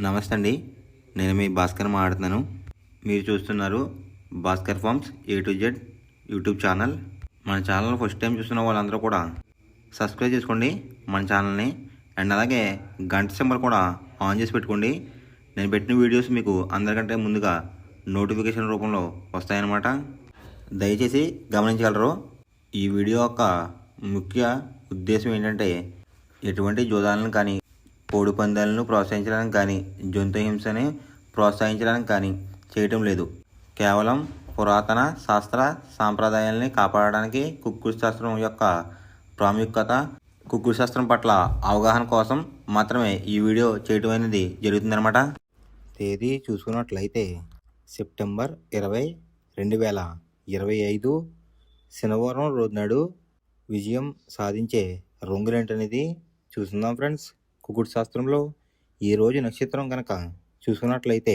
నమస్తే అండి. నేను మీ భాస్కర్ మాట్లాడుతున్నాను. మీరు చూస్తున్నారు Bhaskar farms A to Z YouTube channel. మన ఛానల్ ఫస్ట్ టైం చూస్తున్న వాళ్ళందరూ కూడా సబ్స్క్రైబ్ చేసుకోండి మన ఛానల్ని. అండ్ అలాగే గంట సింబల్ కూడా ఆన్ చేసి పెట్టుకోండి. నేను పెట్టిన వీడియోస్ మీకు అందరికంటే ముందుగా నోటిఫికేషన్ రూపంలో వస్తాయన్నమాట. దయచేసి గమనించగలరు. ఈ వీడియో యొక్క ముఖ్య ఉద్దేశం ఏంటంటే ఎటువంటి జోదాలను కానీ కోడి పందాలను ప్రోత్సహించడానికి కానీ జంతు హింసని ప్రోత్సహించడానికి కానీ చేయటం లేదు. కేవలం పురాతన శాస్త్ర సాంప్రదాయాల్ని కాపాడడానికి కుక్కుడు శాస్త్రం యొక్క ప్రాముఖ్యత, కుక్కుడు శాస్త్రం పట్ల అవగాహన కోసం మాత్రమే ఈ వీడియో చేయటం అనేది జరుగుతుందన్నమాట. తేదీ చూసుకున్నట్లయితే సెప్టెంబర్ 20, 2025 శనివారం రోజు నాడు విజయం సాధించే రంగులేంటనేది చూస్తున్నాం ఫ్రెండ్స్. కుక్కుడు శాస్త్రంలో ఈరోజు నక్షత్రం కనుక చూసుకున్నట్లయితే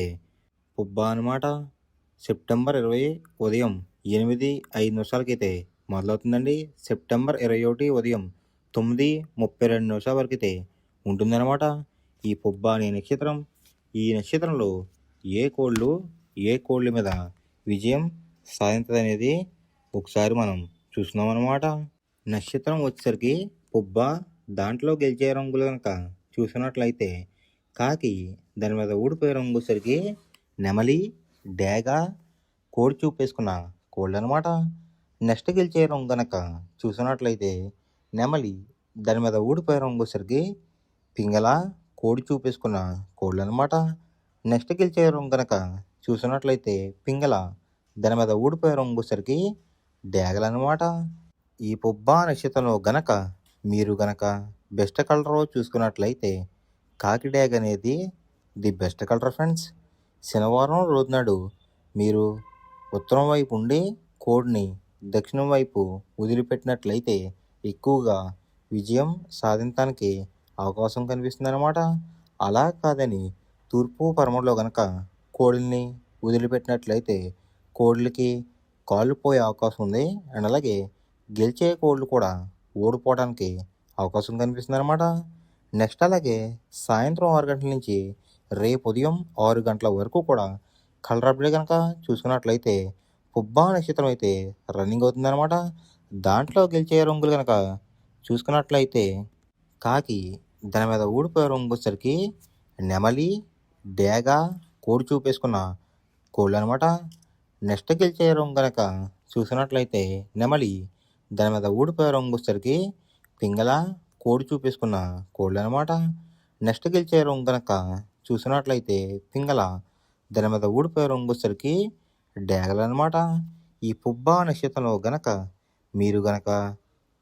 పుబ్బ అనమాట. సెప్టెంబర్ 20 ఉదయం 8:05 మొదలవుతుందండి. సెప్టెంబర్ 21 ఉదయం 9:32 వరకు అయితే ఉంటుందన్నమాట ఈ పుబ్బ అనే నక్షత్రం. ఈ నక్షత్రంలో ఏ కోళ్ళ మీద విజయం సాధించదు అనేది ఒకసారి మనం చూస్తున్నాం అన్నమాట. నక్షత్రం వచ్చేసరికి పుబ్బ, దాంట్లో గెలిచే రంగులు కనుక చూసినట్లయితే కాకి, దాని మీద ఊడిపోయే రంగు వచ్చేసరికి నెమలి, డేగ, కోడి చూపేసుకున్న కోళ్ళు అనమాట. నెక్స్ట్ గెలిచే రంగు కనుక చూసినట్లయితే నెమలి, దాని మీద ఊడిపోయే రంగు వచ్చేసరికి పింగళ, కోడి చూపేసుకున్న కోళ్ళు అనమాట. నెక్స్ట్ గెలిచే రంగు కనుక చూసినట్లయితే పింగళ, దాని మీద ఊడిపోయే రంగు వచ్చేసరికి డేగలన్నమాట. ఈ పుబ్బ నక్షత్రంలో గనక మీరు గనక బెస్ట్ కలర్ చూసుకున్నట్లయితే కాకి డేగ అనేది ది బెస్ట్ కలర్ ఫ్రెండ్స్. శనివారం రోజు నాడు మీరు ఉత్తరం వైపు ఉండి కోడిని దక్షిణం వైపు వదిలిపెట్టినట్లయితే ఎక్కువగా విజయం సాధించడానికి అవకాశం కనిపిస్తుంది అన్నమాట. అలా కాదని తూర్పు పరమలో కనుక కోడిల్ని వదిలిపెట్టినట్లయితే కోళ్ళకి కాళ్ళు పోయే అవకాశం ఉంది. అండ్ అలాగే గెలిచే కోళ్ళు కూడా ఓడిపోవడానికి అవకాశం కనిపిస్తుంది అనమాట. నెక్స్ట్ అలాగే సాయంత్రం 6 గంటల నుంచి రేపు ఉదయం 6 గంటల వరకు కూడా కలర్ అప్డేట్ కనుక చూసుకున్నట్లయితే పుబ్బ నక్షత్రం అయితే రన్నింగ్ అవుతుందన్నమాట. దాంట్లో గెలిచే రంగులు కనుక చూసుకున్నట్లయితే కాకి, దాని మీద ఊడిపోయే రంగు వచ్చేసరికి నెమలి, డేగ, కోడి చూపేసుకున్న కోళ్ళు అనమాట. నెక్స్ట్ గెలిచే రంగు కనుక చూసినట్లయితే నెమలి, దాని మీద ఊడిపోయే రంగు వచ్చేసరికి పింగళ, కోడి చూపేసుకున్న కోళ్ళు అనమాట. నెక్స్ట్ గెలిచే రంగు కనుక చూసినట్లయితే పింగళ, దాని మీద ఊడిపోయే రంగు వచ్చేసరికి డేగలు అనమాట. ఈ పుబ్బ నక్షత్రంలో గనక మీరు గనక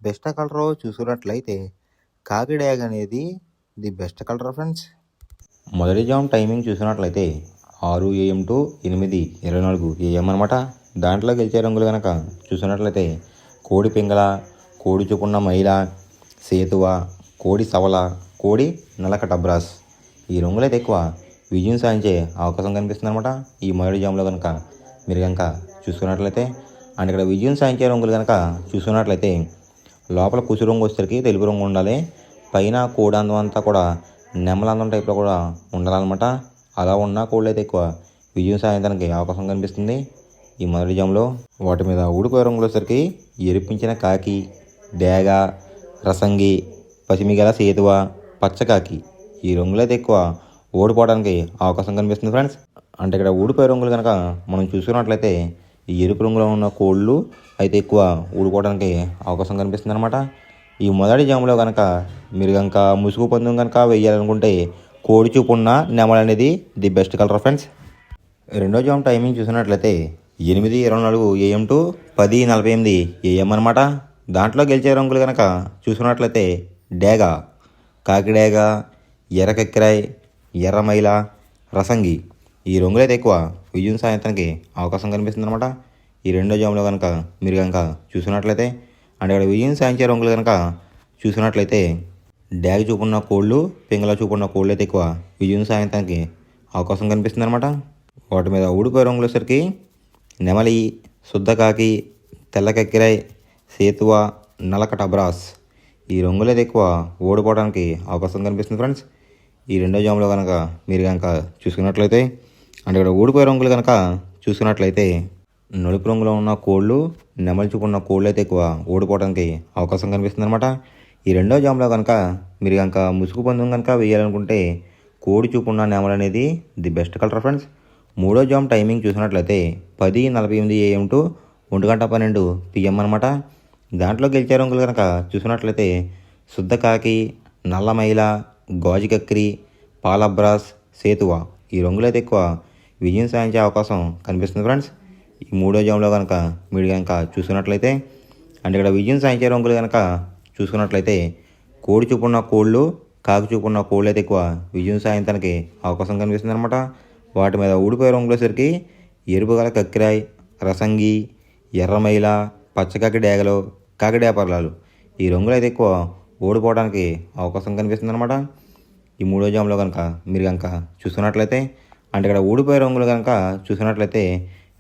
బెస్ట్ కలర్ చూసుకున్నట్లయితే కాకి డేగ అనేది ది బెస్ట్ కలర్ ఫ్రెండ్స్. మొదటి జామ్ టైమింగ్ చూసినట్లయితే 6 AM to 8:24 AM అనమాట. దాంట్లో గెలిచే రంగులు కనుక చూసినట్లయితే కోడి పింగళ, కోడి చూపున్న మైల, సేతువ, కోడి సవల, కోడి నలక టబ్రాస్. ఈ రంగులు అయితే ఎక్కువ విజయం సాధించే అవకాశం కనిపిస్తుంది అనమాట ఈ మొదటి జామ్లో కనుక మీరు కనుక చూసుకున్నట్లయితే. అండ్ ఇక్కడ విజయం సాధించే రంగులు కనుక చూసుకున్నట్లయితే లోపల కుసు రంగు వచ్చేసరికి తెలుపు రంగు ఉండాలి. పైన కోడి అందం అంతా కూడా నెమలందం టైప్లో కూడా ఉండాలన్నమాట. అలా ఉన్న కోళ్ళు అయితే ఎక్కువ విజయం సాధించడానికి అవకాశం కనిపిస్తుంది ఈ మొదటి జామ్లో. వాటి మీద ఊడిపోయే రంగులు వచ్చేసరికి ఎరిపించిన కాకి, డేగ, రసంగి, పసిమిగల సేతువ, పచ్చకాకి. ఈ రంగులు అయితే ఎక్కువ ఓడిపోవడానికి అవకాశం కనిపిస్తుంది ఫ్రెండ్స్. అంటే ఇక్కడ ఊడిపోయే రంగులు కనుక మనం చూసుకున్నట్లయితే ఈ ఎరుపు రంగులో ఉన్న కోళ్ళు అయితే ఎక్కువ ఊడిపోవడానికి అవకాశం కనిపిస్తుంది అనమాట. ఈ మొదటి జాములో కనుక మీరు కనుక ముసుగు పందెం కనుక వేయాలనుకుంటే కోడి చూపు ఉన్న నెమలి అనేది ది బెస్ట్ కలర్ ఫ్రెండ్స్. రెండో జామ్ టైమింగ్ చూసినట్లయితే 8:24 AM to 10:48 AM అనమాట. దాంట్లో గెలిచే రంగులు కనుక చూసుకున్నట్లయితే డేగ, కాకి డేగ, ఎర్ర కెక్కిరాయ్, ఎర్ర మైల, రసంగి. ఈ రంగులు అయితే ఎక్కువ విజయం సాధించడానికి అవకాశం కనిపిస్తుంది అనమాట ఈ రెండో జామ్లో కనుక మీరు కనుక చూసుకున్నట్లయితే. అంటే ఇక్కడ విజయం సాధించే రంగులు కనుక చూసుకున్నట్లయితే డేగ చూపున్న కోళ్ళు, పింగళ చూపున్న కోళ్ళు అయితే ఎక్కువ విజయం సాధించడానికి అవకాశం కనిపిస్తుంది అనమాట. వాటి మీద ఊడిపోయే రంగులు వచ్చేసరికి నెమలి, శుద్ధకాకి, తెల్ల కెక్కిరాయ్, సేతువ, నలక టబ్రాస్. ఈ రంగులు అయితే ఎక్కువ ఓడిపోవడానికి అవకాశం కనిపిస్తుంది ఫ్రెండ్స్ ఈ రెండో జాములో కనుక మీరు కనుక చూసుకున్నట్లయితే అంటే ఇక్కడ ఊడిపోయే రంగులు కనుక చూసుకున్నట్లయితే నలుపు రంగులో ఉన్న కోళ్ళు నెమలి చూపున్న కోళ్ళు అయితే ఎక్కువ ఓడిపోవడానికి అవకాశం కనిపిస్తుంది అనమాట. ఈ రెండో జాములో కనుక మీరు కనుక ముసుగు పందెం కనుక వేయాలనుకుంటే కోడి చూపున్న నెమలు అనేది ది బెస్ట్ కలర్ ఫ్రెండ్స్. మూడో జామ్ టైమింగ్ చూసినట్లయితే 10:48 AM టు 1:12 PM అనమాట. దాంట్లో గెలిచే రంగులు కనుక చూసినట్లయితే శుద్ధ కాకి, నల్ల మైల, గాజు కక్కిరి, పాలబ్రాస్, సేతువ ఈ రంగులు అయితే ఎక్కువ విజయం సాధించే అవకాశం కనిపిస్తుంది ఫ్రెండ్స్. ఈ మూడో జామ్లో కనుక మీరు కనుక చూసుకున్నట్లయితే అంటే ఇక్కడ విజయం సాధించే రంగులు కనుక చూసుకున్నట్లయితే కోడి చూపున్న కోళ్ళు, కాకి చూపున్న కోళ్ళు అయితే ఎక్కువ విజయం సాధించడానికి అవకాశం కనిపిస్తుంది అనమాట. వాటి మీద ఊడిపోయే రంగులసరికి ఎరుపు గల కక్కిరాయి, రసంగి, ఎర్రమైల, పచ్చకాకి డేగలు, కాకిడేపర్లాలు ఈ రంగులు అయితే ఎక్కువ ఓడిపోవడానికి అవకాశం కనిపిస్తుంది అనమాట. ఈ మూడో జామ్లో కనుక మీరు కనుక చూసుకున్నట్లయితే అంటే ఇక్కడ ఊడిపోయే రంగులు కనుక చూసినట్లయితే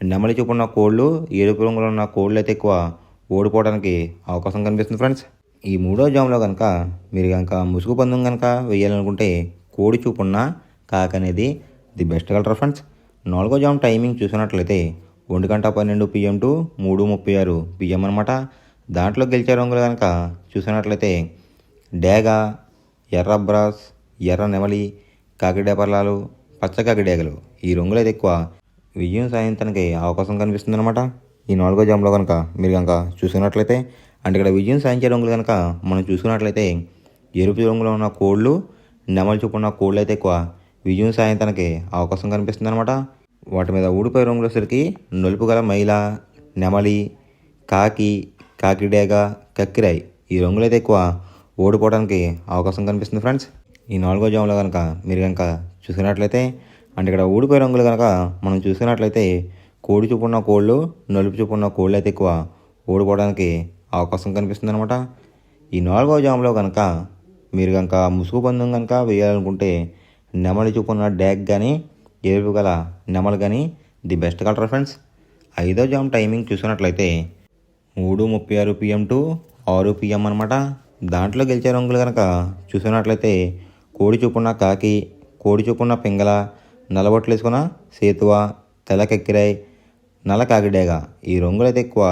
నెమలి చూపున్న కోళ్ళు, ఎరుపు రంగులో ఉన్న కోళ్ళు అయితే ఎక్కువ ఓడిపోవడానికి అవకాశం కనిపిస్తుంది ఫ్రెండ్స్. ఈ మూడో జామ్లో కనుక మీరు కనుక ముసుగు పందెం కనుక వేయాలనుకుంటే కోడి చూపున్న కాకి అనేది ది బెస్ట్ కలర్ ఫ్రెండ్స్. నాలుగో జామ్ టైమింగ్ చూసినట్లయితే 1:12 PM టు 3:36 PM అనమాట. దాంట్లో గెలిచే రంగులు కనుక చూసినట్లయితే డేగ, ఎర్రబ్రాస్, ఎర్ర నెమలి, కాకిడేపర్లాలు, పచ్చకాకి డేగలు ఈ రంగులు అయితే ఎక్కువ విజయం సాధించడానికి అవకాశం కనిపిస్తుంది అనమాట. ఈ నాలుగో జామ్లో కనుక మీరు కనుక చూసుకున్నట్లయితే అంటే ఇక్కడ విజయం సాధించే రంగులు కనుక మనం చూసుకున్నట్లయితే ఎరుపు రంగులో ఉన్న కోళ్ళు, నెమలి చూపున్న కోళ్ళు అయితే ఎక్కువ విజయం సాధించడానికి అవకాశం కనిపిస్తుంది అనమాట. వాటి మీద ఊడిపోయే రంగులసరికి నలుపు గల మైల, నెమలి, కాకి, కాకిడేగ, కక్కిరాయి ఈ రంగులు అయితే ఎక్కువ ఓడిపోవడానికి అవకాశం కనిపిస్తుంది ఫ్రెండ్స్. ఈ నాలుగో జామ్లో కనుక మీరు కనుక చూసుకున్నట్లయితే అంటే ఇక్కడ ఊడిపోయే రంగులు కనుక మనం చూసుకున్నట్లయితే కోడి చూపున్న కోళ్ళు, నలుపు చూపున్న కోళ్ళు అయితే ఎక్కువ ఓడిపోవడానికి అవకాశం కనిపిస్తుంది అనమాట. ఈ నాలుగో జామ్లో కనుక మీరు కనుక ముసుగు పందెం కనుక వేయాలనుకుంటే నెమలి చూపున్న డ్యాగ్ కానీ, ఎరుపు గల నెమలు కానీ ది బెస్ట్ కలర్ ఫ్రెండ్స్. ఐదో జామ్ టైమింగ్ చూసినట్లయితే 3:36 PM టు 6 PM అనమాట. దాంట్లో గెలిచే రంగులు కనుక చూసినట్లయితే కోడి చూపున్న కాకి, కోడి చూపున్న పింగళ, నల్లబొట్లు వేసుకున్న సేతువ, తెల్లకెక్కిరాయి, నల్ల కాకిడేగ ఈ రంగులు అయితే ఎక్కువ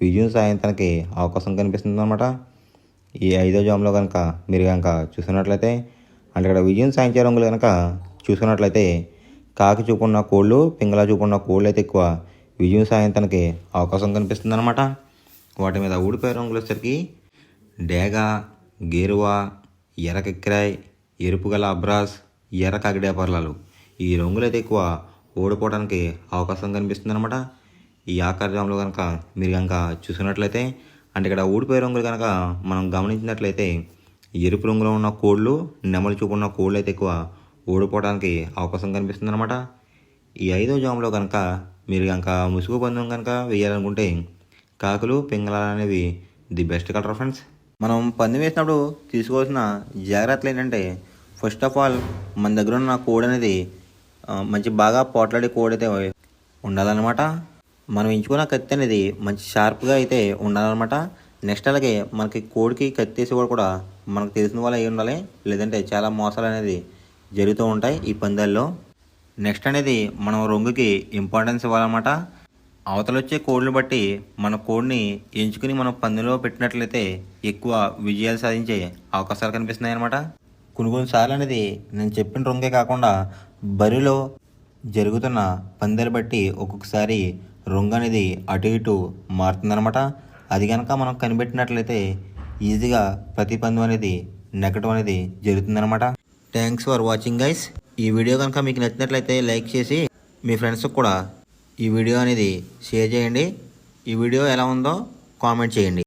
విజయం సాధించడానికి అవకాశం కనిపిస్తుంది అనమాట. ఈ ఐదో జామ్లో కనుక మీరు కనుక చూసినట్లయితే అంటే ఇక్కడ విజయం సాధించే రంగులు కనుక చూసుకున్నట్లయితే కాకి చూపున్న కోళ్ళు, పింగళ చూపున్న కోళ్ళు అయితే ఎక్కువ విజయం సాధించడానికి అవకాశం కనిపిస్తుంది అనమాట. వాటి మీద ఊడిపోయే రంగులు వచ్చేసరికి డేగ, గేరువ, ఎర్ర కెక్కిరాయి, ఎరుపు గల అబ్రాస్, ఎర్ర కాకిడేపర్లాలు ఈ రంగులు అయితే ఎక్కువ ఓడిపోవడానికి అవకాశం కనిపిస్తుంది అనమాట. ఈ ఆఖరి జామ్లో కనుక మీరు కనుక చూసుకున్నట్లయితే అంటే ఇక్కడ ఊడిపోయే రంగులు కనుక మనం గమనించినట్లయితే ఎరుపు రంగులో ఉన్న కోళ్ళు, నెమలి చూపున్న కోళ్ళు అయితే ఎక్కువ ఓడిపోవడానికి అవకాశం కనిపిస్తుంది అనమాట. ఈ ఐదో జామ్లో కనుక మీరు కనుక ముసుగు పందెం కనుక వేయాలనుకుంటే కాకులు, పింగళాలు అనేవి ది బెస్ట్ కలర్ ఫ్రెండ్స్. మనం పందెం వేసినప్పుడు తీసుకోవాల్సిన జాగ్రత్తలు ఏంటంటే ఫస్ట్ ఆఫ్ ఆల్ మన దగ్గర ఉన్న కోడి అనేది మంచి బాగా పోట్లాడే కోడి అయితే ఉండాలన్నమాట. మనం ఎంచుకున్న కత్తి అనేది మంచి షార్ప్గా అయితే ఉండాలన్నమాట. నెక్స్ట్ అలాగే మనకి కోడికి కత్తి వేసేవాడు కూడా మనకు తెలిసిన వాళ్ళు అయి ఉండాలి, లేదంటే చాలా మోసాలు అనేది జరుగుతూ ఉంటాయి ఈ పందాల్లో. నెక్స్ట్ అనేది మనం రంగుకి ఇంపార్టెన్స్ ఇవ్వాలన్నమాట. అవతల వచ్చే కోడిని బట్టి మన కోడిని ఎంచుకుని మనం పందెంలో పెట్టినట్లయితే ఎక్కువ విజయాలు సాధించే అవకాశాలు కనిపిస్తున్నాయి అన్నమాట. కొన్నిసార్లు అనేది నేను చెప్పిన రంగే కాకుండా బరిలో జరుగుతున్న పందాలు బట్టి ఒక్కొక్కసారి రంగు అనేది అటు ఇటు మారుతుందన్నమాట. అది కనుక మనం కనిపెట్టినట్లయితే ఈజీగా ప్రతి పందెం అనేది నెగ్గడం అనేది జరుగుతుందన్నమాట. Thanks for watching guys. ఈ వీడియో కనుక మీకు నచ్చినట్లయితే లైక్ చేసి మీ ఫ్రెండ్స్కి కూడా ఈ వీడియో అనేది షేర్ చేయండి. ఈ వీడియో ఎలా ఉందో కామెంట్ చేయండి.